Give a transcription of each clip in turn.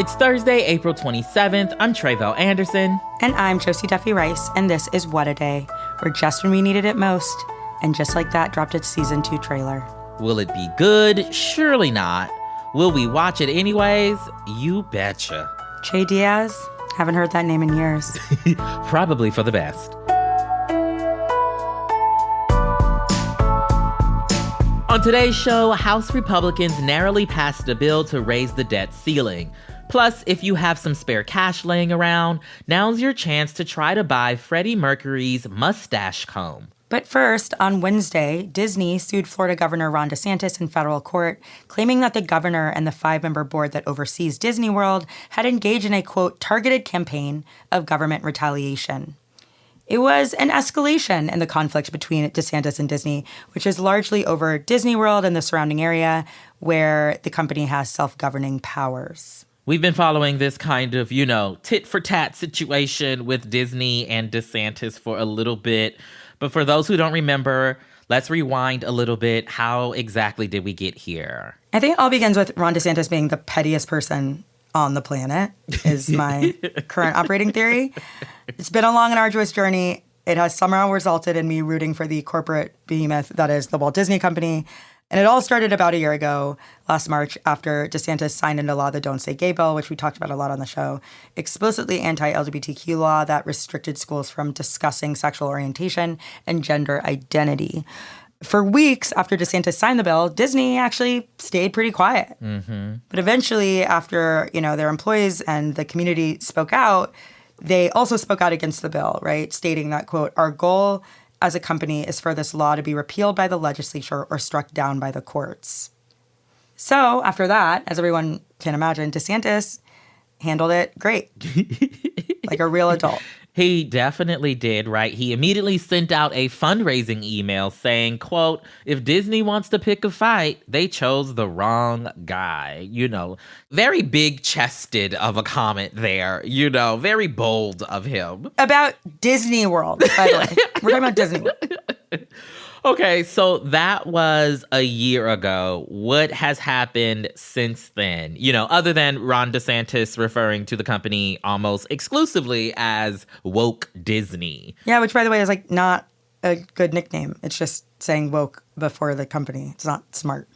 It's Thursday, April 27th. I'm Tre'vell Anderson. And I'm Josie Duffy Rice, and this is What a Day, where just when we needed it most, and just like that, dropped its season 2 trailer. Will it be good? Surely not. Will we watch it anyways? You betcha. Che Diaz? Haven't heard that name in years. Probably for the best. On today's show, House Republicans narrowly passed a bill to raise the debt ceiling. Plus, if you have some spare cash laying around, now's your chance to try to buy Freddie Mercury's mustache comb. But first, on Wednesday, Disney sued Florida Governor Ron DeSantis in federal court, claiming that the governor and the 5-member board that oversees Disney World had engaged in a, quote, targeted campaign of government retaliation. It was an escalation in the conflict between DeSantis and Disney, which is largely over Disney World and the surrounding area, where the company has self-governing powers. We've been following this kind of, tit-for-tat situation with Disney and DeSantis for a little bit. But for those who don't remember, let's rewind a little bit. How exactly did we get here? I think it all begins with Ron DeSantis being the pettiest person on the planet, is my current operating theory. It's been a long and arduous journey. It has somehow resulted in me rooting for the corporate behemoth that is the Walt Disney Company. And it all started about a year ago, last March, after DeSantis signed into law the Don't Say Gay bill, which we talked about a lot on the show, explicitly anti-LGBTQ law that restricted schools from discussing sexual orientation and gender identity. For weeks after DeSantis signed the bill, Disney actually stayed pretty quiet. Mm-hmm. But eventually, after their employees and the community spoke out, they also spoke out against the bill, right? Stating that, quote, our goal as a company is for this law to be repealed by the legislature or struck down by the courts. So after that, as everyone can imagine, DeSantis handled it great, like a real adult. He definitely did, right? He immediately sent out a fundraising email saying, quote, if Disney wants to pick a fight, they chose the wrong guy. Very big-chested of a comment there, very bold of him. About Disney World, by the way. We're talking about Disney World. Okay, so that was a year ago. What has happened since then? Other than Ron DeSantis referring to the company almost exclusively as woke Disney. Yeah, which, by the way, is not a good nickname. It's just saying woke before the company. It's not smart.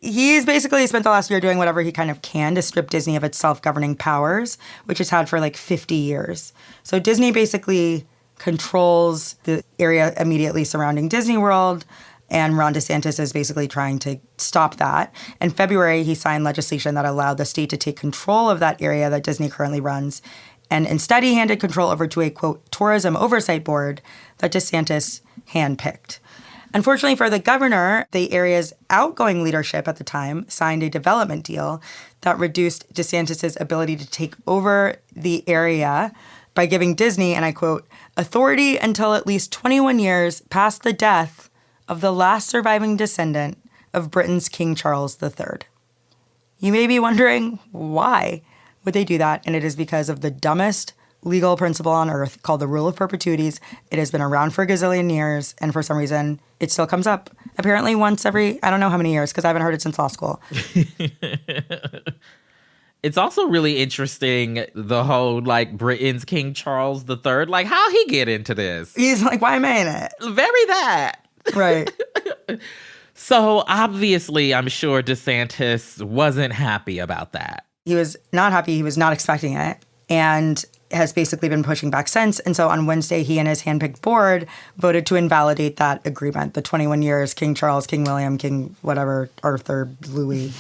He's basically spent the last year doing whatever he kind of can to strip Disney of its self-governing powers, which it's had for 50 years. So Disney basically controls the area immediately surrounding Disney World, and Ron DeSantis is basically trying to stop that. In February, he signed legislation that allowed the state to take control of that area that Disney currently runs, and instead he handed control over to a, quote, tourism oversight board that DeSantis handpicked. Unfortunately for the governor, the area's outgoing leadership at the time signed a development deal that reduced DeSantis' ability to take over the area by giving Disney, and I quote, authority until at least 21 years past the death of the last surviving descendant of Britain's King Charles III. You may be wondering, why would they do that? And it is because of the dumbest legal principle on earth called the rule of perpetuities. It has been around for a gazillion years, and for some reason, it still comes up. Apparently once every, I don't know how many years, because I haven't heard it since law school. It's also really interesting, the whole, Britain's King Charles III. How he get into this? He's why am I in it? Very that. Right. So, obviously, I'm sure DeSantis wasn't happy about that. He was not happy. He was not expecting it. And has basically been pushing back since. And so on Wednesday, he and his handpicked board voted to invalidate that agreement, the 21 years, King Charles, King William, King whatever, Arthur, Louis.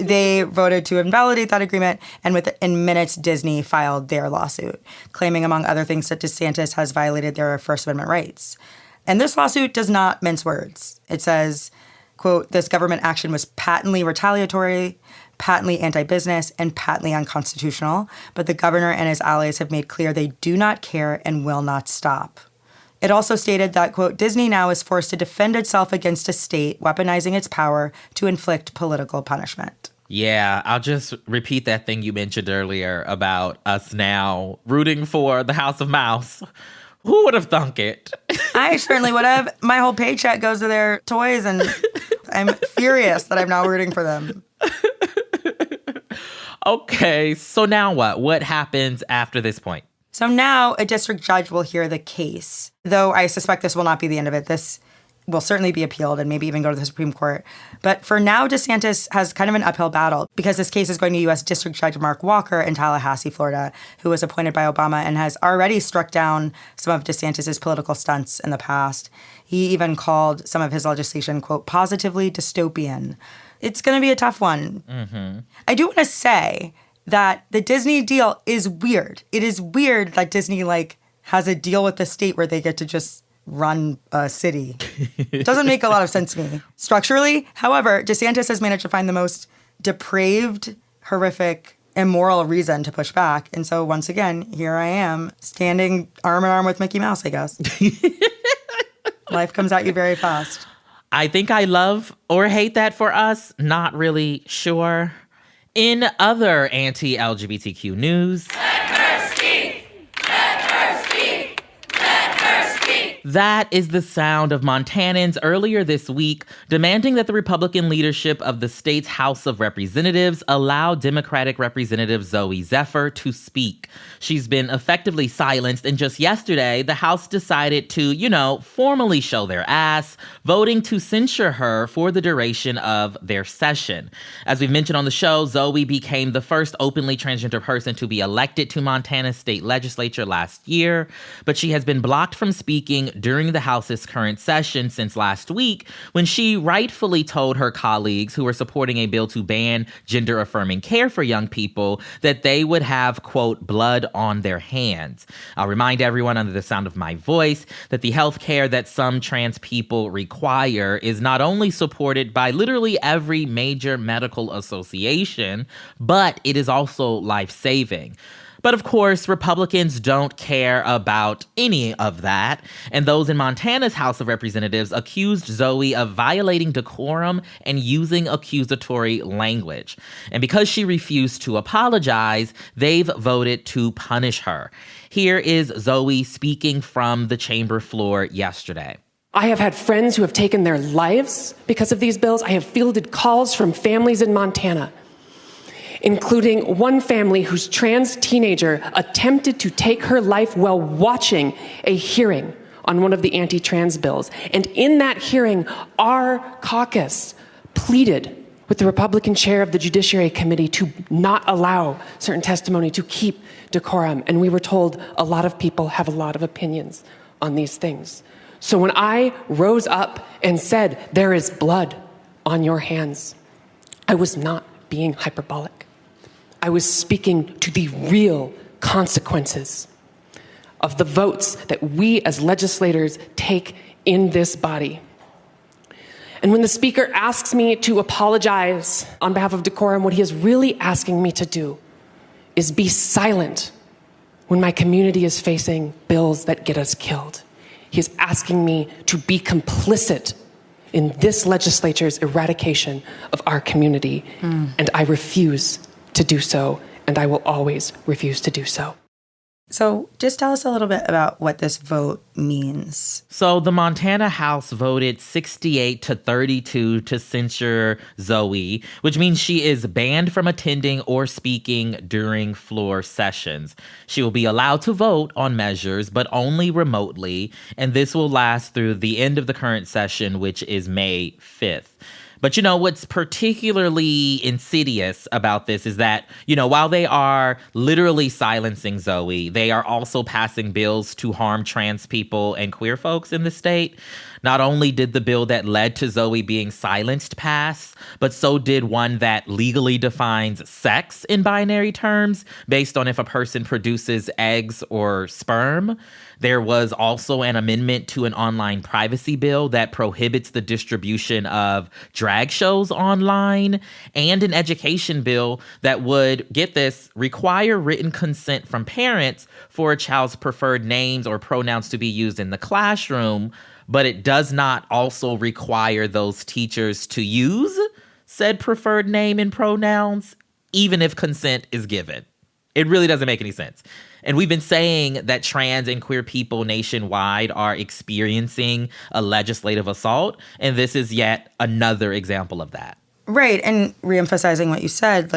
They voted to invalidate that agreement, and within minutes, Disney filed their lawsuit, claiming, among other things, that DeSantis has violated their First Amendment rights. And this lawsuit does not mince words. It says, quote, this government action was patently retaliatory, patently anti-business, and patently unconstitutional, but the governor and his allies have made clear they do not care and will not stop. It also stated that, quote, Disney now is forced to defend itself against a state weaponizing its power to inflict political punishment. Yeah, I'll just repeat that thing you mentioned earlier about us now rooting for the House of Mouse. Who would have thunk it? I certainly would have. My whole paycheck goes to their toys, and I'm furious that I'm now rooting for them. Okay, so now what? What happens after this point? So now a district judge will hear the case, though I suspect this will not be the end of it. This will certainly be appealed and maybe even go to the Supreme Court. But for now, DeSantis has kind of an uphill battle because this case is going to U.S. District Judge Mark Walker in Tallahassee, Florida, who was appointed by Obama and has already struck down some of DeSantis's political stunts in the past. He even called some of his legislation, quote, positively dystopian. It's going to be a tough one. I do want to say that the Disney deal is weird. It is weird that Disney, has a deal with the state where they get to just run a city. It doesn't make a lot of sense to me structurally. However, DeSantis has managed to find the most depraved, horrific, immoral reason to push back. And so once again, here I am standing arm in arm with Mickey Mouse, I guess. Life comes at you very fast. I think I love or hate that for us. Not really sure. In other anti-LGBTQ news, that is the sound of Montanans earlier this week demanding that the Republican leadership of the state's House of Representatives allow Democratic Representative Zooey Zephyr to speak. She's been effectively silenced, and just yesterday, the House decided to, formally show their ass, voting to censure her for the duration of their session. As we've mentioned on the show, Zooey became the first openly transgender person to be elected to Montana's state legislature last year, but she has been blocked from speaking during the House's current session since last week when she rightfully told her colleagues who were supporting a bill to ban gender-affirming care for young people that they would have, quote, blood on their hands. I'll remind everyone under the sound of my voice that the health care that some trans people require is not only supported by literally every major medical association, but it is also life-saving. But of course, Republicans don't care about any of that, and those in Montana's House of Representatives accused Zooey of violating decorum and using accusatory language. And because she refused to apologize, they've voted to punish her. Here is Zooey speaking from the chamber floor yesterday. I have had friends who have taken their lives because of these bills. I have fielded calls from families in Montana, including one family whose trans teenager attempted to take her life while watching a hearing on one of the anti-trans bills. And in that hearing, our caucus pleaded with the Republican chair of the Judiciary Committee to not allow certain testimony, to keep decorum. And we were told a lot of people have a lot of opinions on these things. So when I rose up and said, there is blood on your hands, I was not being hyperbolic. I was speaking to the real consequences of the votes that we as legislators take in this body. And when the speaker asks me to apologize on behalf of decorum, what he is really asking me to do is be silent when my community is facing bills that get us killed. He is asking me to be complicit in this legislature's eradication of our community. And I refuse to do so, and I will always refuse to do so. So just tell us a little bit about what this vote means. So the Montana House voted 68-32 to censure Zooey, which means she is banned from attending or speaking during floor sessions. She will be allowed to vote on measures, but only remotely, and this will last through the end of the current session, which is May 5th. But, what's particularly insidious about this is that, while they are literally silencing Zooey, they are also passing bills to harm trans people and queer folks in the state. Not only did the bill that led to Zooey being silenced pass, but so did one that legally defines sex in binary terms based on if a person produces eggs or sperm. There was also an amendment to an online privacy bill that prohibits the distribution of drag shows online, and an education bill that would, get this, require written consent from parents for a child's preferred names or pronouns to be used in the classroom, but it does not also require those teachers to use said preferred name and pronouns, even if consent is given. It really doesn't make any sense. And we've been saying that trans and queer people nationwide are experiencing a legislative assault, and this is yet another example of that. Right, and reemphasizing what you said,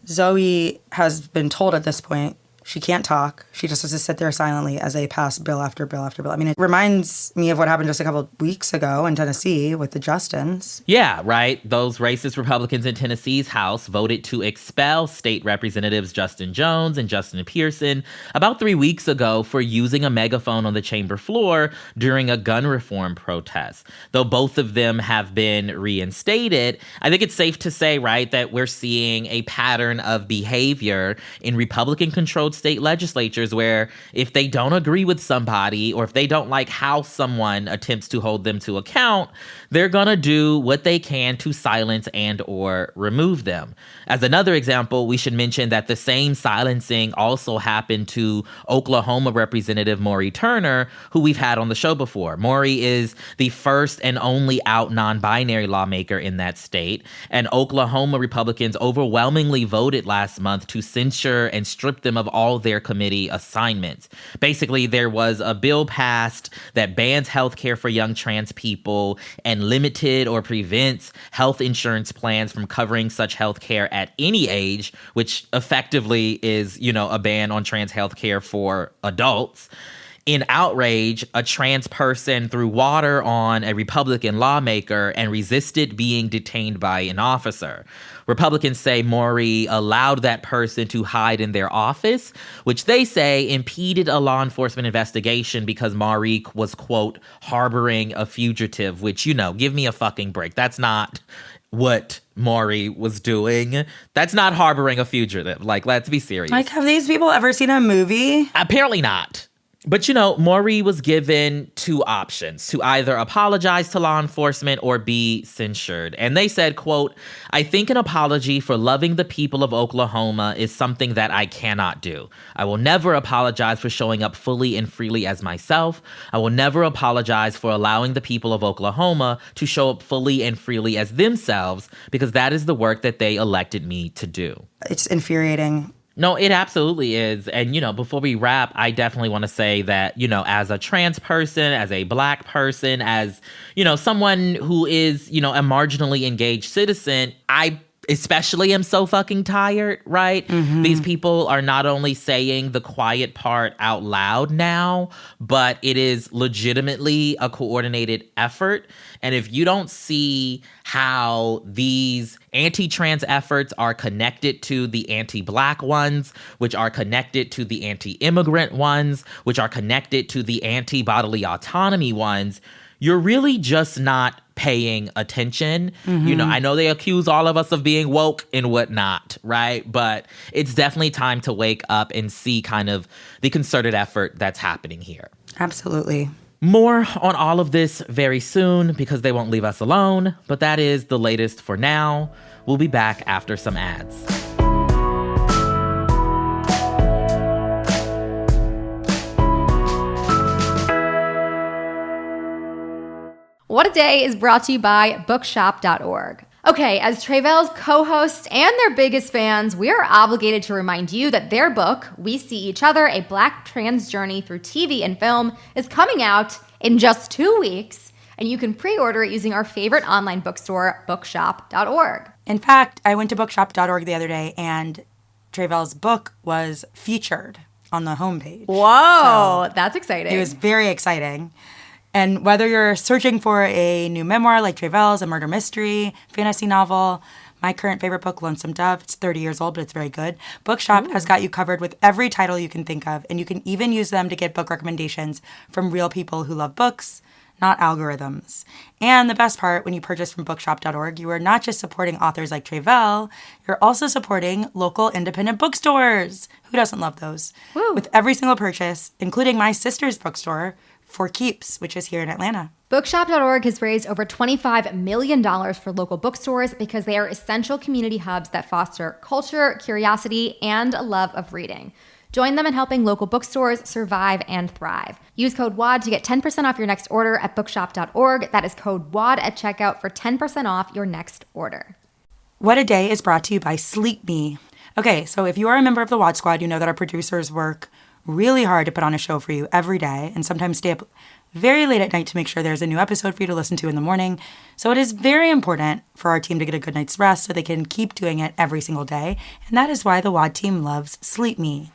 Zooey has been told at this point she can't talk. She just has to sit there silently as they pass bill after bill after bill. I mean, it reminds me of what happened just a couple of weeks ago in Tennessee with the Justins. Yeah, right. Those racist Republicans in Tennessee's House voted to expel state representatives Justin Jones and Justin Pearson about 3 weeks ago for using a megaphone on the chamber floor during a gun reform protest. Though both of them have been reinstated, I think it's safe to say, right, that we're seeing a pattern of behavior in Republican-controlled state legislatures where if they don't agree with somebody or if they don't like how someone attempts to hold them to account, they're gonna do what they can to silence and or remove them. As another example, we should mention that the same silencing also happened to Oklahoma Representative Maury Turner, who we've had on the show before. Maury is the first and only out non-binary lawmaker in that state, and Oklahoma Republicans overwhelmingly voted last month to censure and strip them of all their committee assignments. Basically, there was a bill passed that bans health care for young trans people and limited or prevents health insurance plans from covering such health care at any age, which effectively is, a ban on trans health care for adults. In outrage, a trans person threw water on a Republican lawmaker and resisted being detained by an officer. Republicans say Maury allowed that person to hide in their office, which they say impeded a law enforcement investigation because Maury was, quote, harboring a fugitive, which, give me a fucking break. That's not what Maury was doing. That's not harboring a fugitive. Let's be serious. Have these people ever seen a movie? Apparently not. But, Maury was given two options: to either apologize to law enforcement or be censured. And they said, quote, "I think an apology for loving the people of Oklahoma is something that I cannot do. I will never apologize for showing up fully and freely as myself. I will never apologize for allowing the people of Oklahoma to show up fully and freely as themselves, because that is the work that they elected me to do." It's infuriating. No, it absolutely is. And, before we wrap, I definitely want to say that, as a trans person, as a Black person, as, someone who is, a marginally engaged citizen, I especially am so fucking tired, right? Mm-hmm. These people are not only saying the quiet part out loud now, but it is legitimately a coordinated effort. And if you don't see how these anti-trans efforts are connected to the anti-Black ones, which are connected to the anti-immigrant ones, which are connected to the anti-bodily autonomy ones, you're really just not paying attention. Mm-hmm. I know they accuse all of us of being woke and whatnot, right? But it's definitely time to wake up and see kind of the concerted effort that's happening here. Absolutely. More on all of this very soon because they won't leave us alone. But that is the latest for now. We'll be back after some ads. What a Day is brought to you by bookshop.org. Okay, as Tre'vell's co-hosts and their biggest fans, we are obligated to remind you that their book, We See Each Other, A Black Trans Journey Through TV and Film, is coming out in just 2 weeks, and you can pre-order it using our favorite online bookstore, bookshop.org. In fact, I went to bookshop.org the other day, and Tre'vell's book was featured on the homepage. Whoa, so that's exciting. It was very exciting. And whether you're searching for a new memoir like Tre'vell's, a murder mystery, fantasy novel, my current favorite book, Lonesome Dove, it's 30 years old, but it's very good. Bookshop has got you covered with every title you can think of, and you can even use them to get book recommendations from real people who love books, not algorithms. And the best part, when you purchase from bookshop.org, you are not just supporting authors like Tre'vell, you're also supporting local independent bookstores. Who doesn't love those? Woo. With every single purchase, including my sister's bookstore, For Keeps, which is here in Atlanta. Bookshop.org has raised over $25 million for local bookstores because they are essential community hubs that foster culture, curiosity, and a love of reading. Join them in helping local bookstores survive and thrive. Use code WAD to get 10% off your next order at bookshop.org. That is code WAD at checkout for 10% off your next order. What a Day is brought to you by Sleep Me. Okay, so if you are a member of the WAD Squad, you know that our producers work really hard to put on a show for you every day and sometimes stay up very late at night to make sure there's a new episode for you to listen to in the morning. So it is very important for our team to get a good night's rest so they can keep doing it every single day. And that is why the WAD team loves Sleep Me.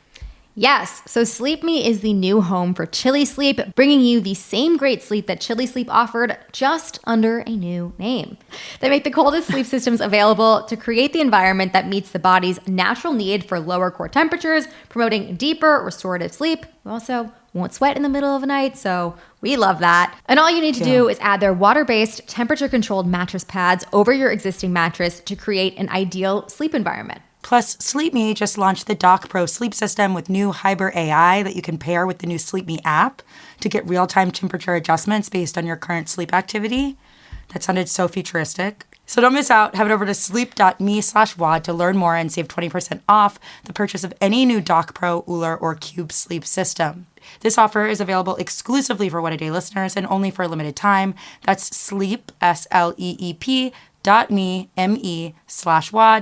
Yes, so Sleep Me is the new home for Chili Sleep, bringing you the same great sleep that Chili Sleep offered, just under a new name. They make the coldest sleep systems available to create the environment that meets the body's natural need for lower core temperatures, promoting deeper restorative sleep. You also won't sweat in the middle of the night, so we love that. And all you need to do is add their water-based, temperature-controlled mattress pads over your existing mattress to create an ideal sleep environment. Plus, Sleep Me just launched the Doc Pro sleep system with new Hyper AI that you can pair with the new Sleep Me app to get real-time temperature adjustments based on your current sleep activity. That sounded so futuristic. So don't miss out. Head over to sleep.me/WAD to learn more and save 20% off the purchase of any new Doc Pro, Ooler, or Cube sleep system. This offer is available exclusively for What a Day listeners and only for a limited time. That's sleep, sleep.me/WAD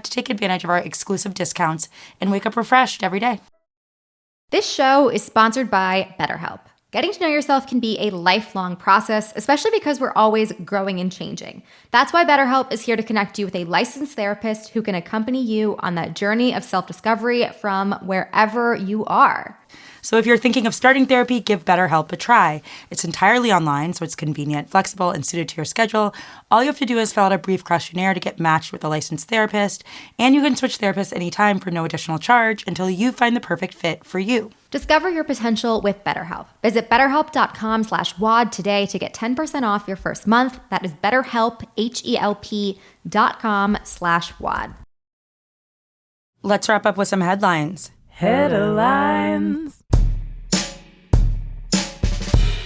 to take advantage of our exclusive discounts and wake up refreshed every day. This show is sponsored by BetterHelp. Getting to know yourself can be a lifelong process, especially because we're always growing and changing. That's why BetterHelp is here to connect you with a licensed therapist who can accompany you on that journey of self-discovery from wherever you are. So if you're thinking of starting therapy, give BetterHelp a try. It's entirely online, so it's convenient, flexible, and suited to your schedule. All you have to do is fill out a brief questionnaire to get matched with a licensed therapist, and you can switch therapists anytime for no additional charge until you find the perfect fit for you. Discover your potential with BetterHelp. Visit betterhelp.com/WAD today to get 10% off your first month. That is BetterHelp, HELP.com/WAD. Let's wrap up with some headlines. Headlines.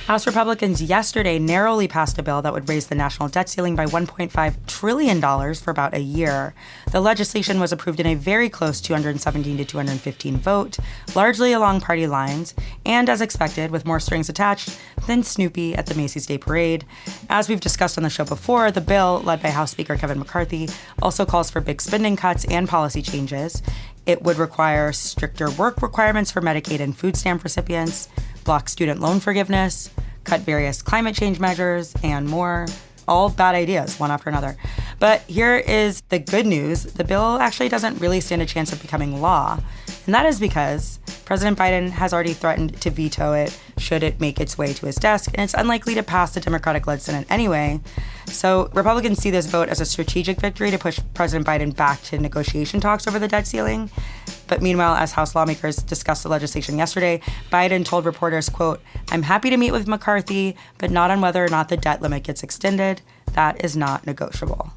House Republicans yesterday narrowly passed a bill that would raise the national debt ceiling by $1.5 trillion for about a year. The legislation was approved in a very close 217 to 215 vote, largely along party lines, and as expected, with more strings attached than Snoopy at the Macy's Day Parade. As we've discussed on the show before, the bill, led by House Speaker Kevin McCarthy, also calls for big spending cuts and policy changes. It would require stricter work requirements for Medicaid and food stamp recipients, block student loan forgiveness, cut various climate change measures, and more. All bad ideas, one after another. But here is the good news. The bill actually doesn't really stand a chance of becoming law. And that is because President Biden has already threatened to veto it should it make its way to his desk, and it's unlikely to pass the Democratic-led Senate anyway. So Republicans see this vote as a strategic victory to push President Biden back to negotiation talks over the debt ceiling. But meanwhile, as House lawmakers discussed the legislation yesterday, Biden told reporters, quote, "I'm happy to meet with McCarthy, but not on whether or not the debt limit gets extended. That is not negotiable."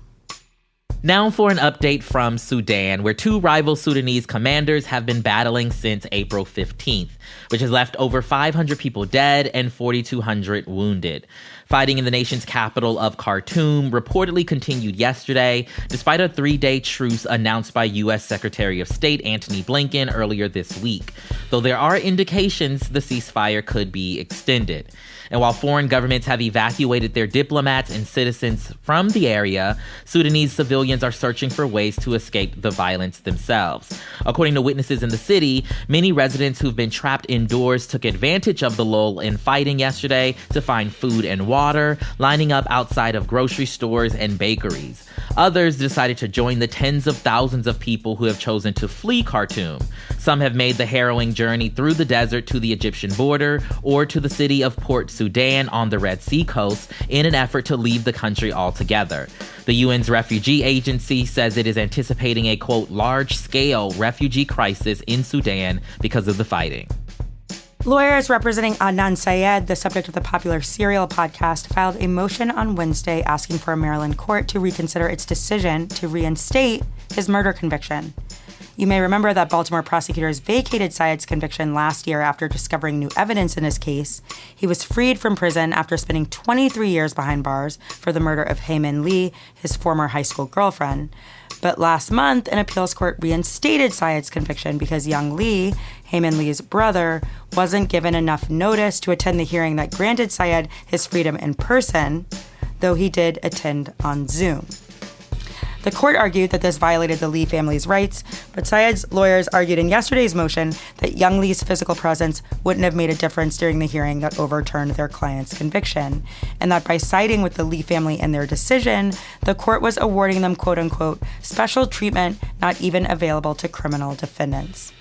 Now for an update from Sudan, where two rival Sudanese commanders have been battling since April 15th, which has left over 500 people dead and 4,200 wounded. Fighting in the nation's capital of Khartoum reportedly continued yesterday, despite a 3-day truce announced by U.S. Secretary of State Antony Blinken earlier this week, though there are indications the ceasefire could be extended. And while foreign governments have evacuated their diplomats and citizens from the area, Sudanese civilians are searching for ways to escape the violence themselves. According to witnesses in the city, many residents who've been trapped indoors took advantage of the lull in fighting yesterday to find food and water, lining up outside of grocery stores and bakeries. Others decided to join the tens of thousands of people who have chosen to flee Khartoum. Some have made the harrowing journey through the desert to the Egyptian border or to the city of Port Sudan on the Red Sea coast in an effort to leave the country altogether. The UN's refugee agency says it is anticipating a, quote, large-scale refugee crisis in Sudan because of the fighting. Lawyers representing Adnan Syed, the subject of the popular Serial podcast, filed a motion on Wednesday asking for a Maryland court to reconsider its decision to reinstate his murder conviction. You may remember that Baltimore prosecutors vacated Syed's conviction last year after discovering new evidence in his case. He was freed from prison after spending 23 years behind bars for the murder of Hae-Min Lee, his former high school girlfriend. But last month, an appeals court reinstated Syed's conviction because young Lee, Hae-Min Lee's brother, wasn't given enough notice to attend the hearing that granted Syed his freedom in person, though he did attend on Zoom. The court argued that this violated the Lee family's rights, but Syed's lawyers argued in yesterday's motion that young Lee's physical presence wouldn't have made a difference during the hearing that overturned their client's conviction, and that by siding with the Lee family in their decision, the court was awarding them, quote-unquote, special treatment not even available to criminal defendants.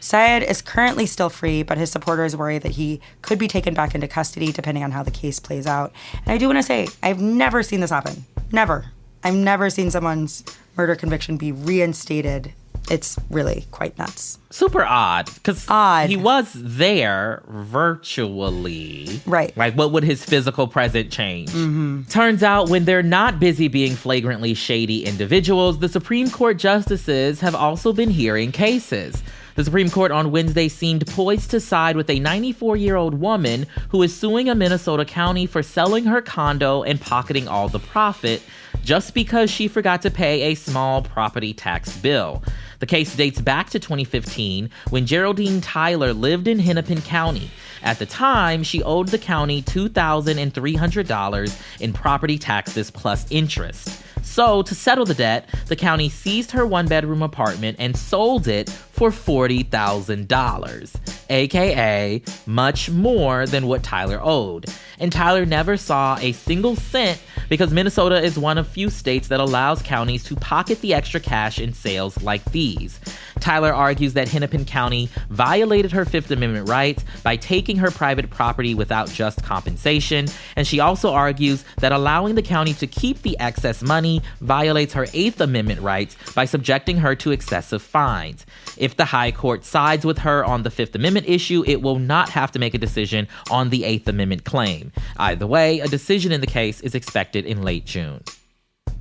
Syed is currently still free, but his supporters worry that he could be taken back into custody depending on how the case plays out. And I do want to say, I've never seen this happen. Never. I've never seen someone's murder conviction be reinstated. It's really quite nuts. Super odd, because he was there virtually. Right. Like, what would his physical presence change? Mm-hmm. Turns out when they're not busy being flagrantly shady individuals, the Supreme Court justices have also been hearing cases. The Supreme Court on Wednesday seemed poised to side with a 94-year-old woman who is suing a Minnesota county for selling her condo and pocketing all the profit just because she forgot to pay a small property tax bill. The case dates back to 2015 when Geraldine Tyler lived in Hennepin County. At the time, she owed the county $2,300 in property taxes plus interest. So, to settle the debt, the county seized her one-bedroom apartment and sold it for $40,000, aka much more than what Tyler owed. And Tyler never saw a single cent because Minnesota is one of few states that allows counties to pocket the extra cash in sales like these. Tyler argues that Hennepin County violated her Fifth Amendment rights by taking her private property without just compensation, and she also argues that allowing the county to keep the excess money violates her Eighth Amendment rights by subjecting her to excessive fines. If the High Court sides with her on the Fifth Amendment issue, it will not have to make a decision on the Eighth Amendment claim. Either way, a decision in the case is expected in late June.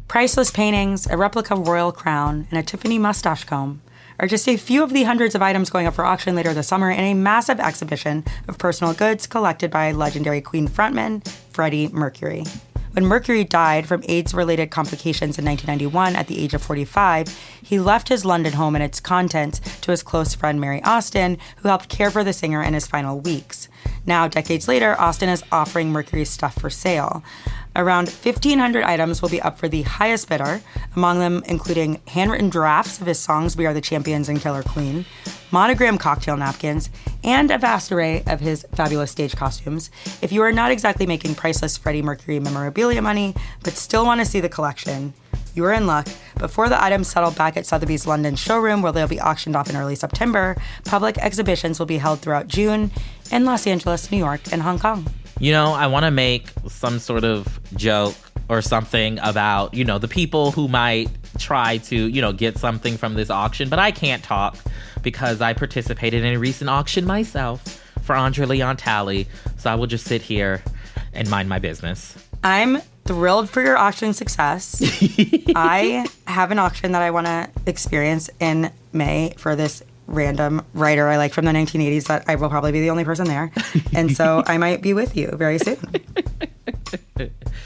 Priceless paintings, a replica royal crown, and a Tiffany mustache comb are just a few of the hundreds of items going up for auction later this summer in a massive exhibition of personal goods collected by legendary Queen frontman Freddie Mercury. When Mercury died from AIDS-related complications in 1991 at the age of 45, he left his London home and its contents to his close friend Mary Austin, who helped care for the singer in his final weeks. Now, decades later, Austin is offering Mercury's stuff for sale. Around 1,500 items will be up for the highest bidder, among them including handwritten drafts of his songs We Are the Champions and Killer Queen, monogram cocktail napkins, and a vast array of his fabulous stage costumes. If you are not exactly making priceless Freddie Mercury memorabilia money, but still want to see the collection, you are in luck. Before the items settle back at Sotheby's London showroom, where they'll be auctioned off in early September, public exhibitions will be held throughout June in Los Angeles, New York, and Hong Kong. You know, I want to make some sort of joke or something about, the people who might try to, get something from this auction, but I can't talk because I participated in a recent auction myself for Andre Leon Talley, so I will just sit here and mind my business. I'm thrilled for your auction success. I have an auction that I want to experience in May for this random writer I like from the 1980s that I will probably be the only person there. And so I might be with you very soon.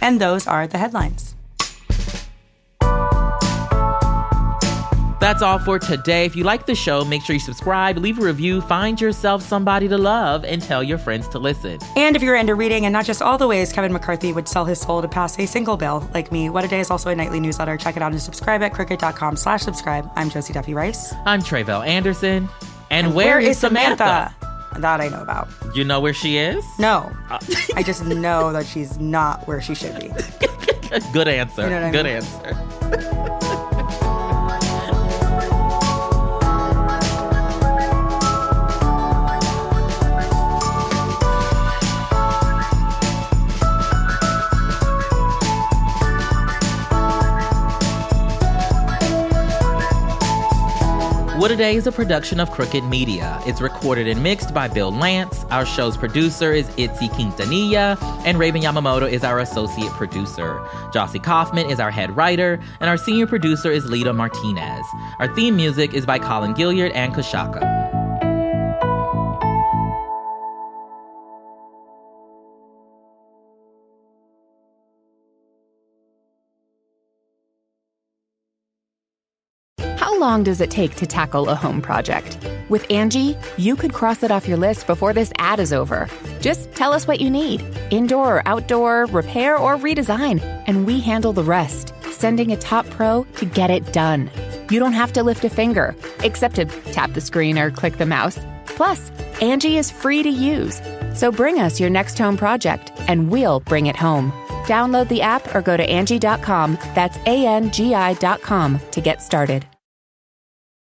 And those are the headlines. That's all for today. If you like the show, make sure you subscribe, leave a review, find yourself somebody to love, and tell your friends to listen. And if you're into reading and not just all the ways Kevin McCarthy would sell his soul to pass a single bill like me, What a Day is also a nightly newsletter. Check it out and subscribe at crooked.com/subscribe. I'm Josie Duffy Rice. I'm Tre'vell Anderson. And where is Samantha? That I know about. You know where she is? No. I just know that she's not where she should be. Good answer. You know what I Good mean? answer. What a Day is a production of Crooked Media. It's recorded and mixed by Bill Lance. Our show's producer is Itzy Quintanilla, and Raven Yamamoto is our associate producer. Jossie Kaufman is our head writer, and our senior producer is Lita Martinez. Our theme music is by Colin Gilliard and Kashaka. How long does it take to tackle a home project? With Angie, you could cross it off your list before this ad is over. Just tell us what you need. Indoor or outdoor, repair or redesign, and we handle the rest. sending a top pro to get it done. You don't have to lift a finger, except to tap the screen or click the mouse. Plus, Angie is free to use. So bring us your next home project, and we'll bring it home. Download the app or go to Angie.com. That's ANGI.com to get started.